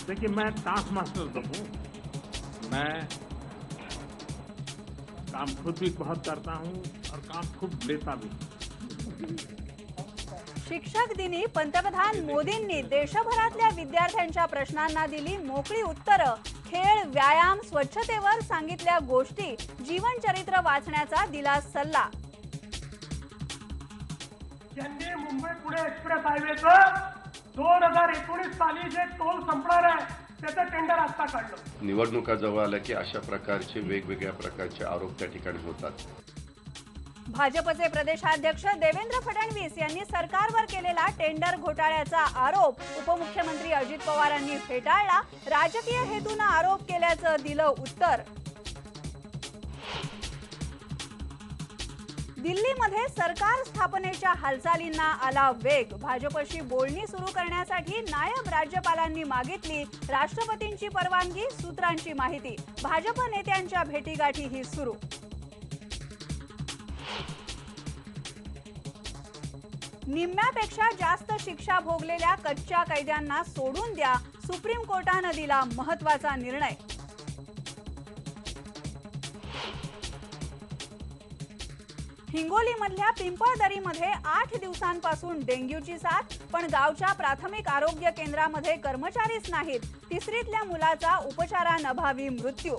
देखिए, मैं task master तो हूँ। मैं काम खुद भी बहुत करता हूँ और काम खूप लेता भी हूँ। शिक्षक दिनी पंतप्रधान मोदींनी देशभरातल्या विद्यार्थ्यांच्या प्रश्नांना दिली मोकळी उत्तरं. खेळ, व्यायाम, स्वच्छतेवर सांगितल्या गोष्टी, जीवनचरित्र वाचण्याचा दिला सल्ला. ज्यांनी मुंबई पुणे एक्सप्रेस हायवेचं 2019 साली जे टोल संपणार आहे त्याचं टेंडर आता काढलं. निवडणुका जवळ आल्या की अशा प्रकारचे वेगवेगळ्या प्रकारचे आरोप त्या ठिकाणी होतात. भाजपचे प्रदेशाध्यक्ष देवेंद्र फडणवीस यांनी सरकारवर केलेला टेंडर घोटाळ्याचा आरोप उपमुख्यमंत्री अजित पवारांनी फेटाळला. राजकीय हेतूने आरोप केल्याचं दिलं उत्तर. दिल्लीमध्ये सरकार स्थापनेच्या हालचालींना आला वेग. भाजपशी बोलणी सुरू करण्यासाठी नायब राज्यपालांनी मागितली राष्ट्रपतींची परवानगी. सूत्रांची माहिती, भाजप नेत्यांच्या भेटीगाठीही सुरू. निम्म्यापेक्षा जास्त शिक्षा भोगलेल्या कच्च्या कैद्यांना सोडून द्या. सुप्रीम कोर्टाने दिला महत्त्वाचा निर्णय. हिंगोलीमधल्या पिंपळदरीमध्ये 8 दिवसांपासून डेंग्यूची साथ, पण गावच्या प्राथमिक आरोग्य केंद्रामध्ये कर्मचारीच नाहीत. तिसरीतल्या मुलाचा उपचारांअभावी मृत्यू.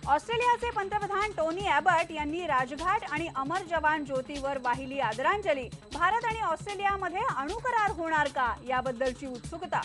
ऑस्ट्रेलियाचे पंतप्रधान टोनी ॲबट यांनी राजघाट आणि अमर जवान ज्योतीवर वाहिली आदरांजली. भारत आणि ऑस्ट्रेलियामध्ये अणुकरार होणार का, याबद्दलची उत्सुकता.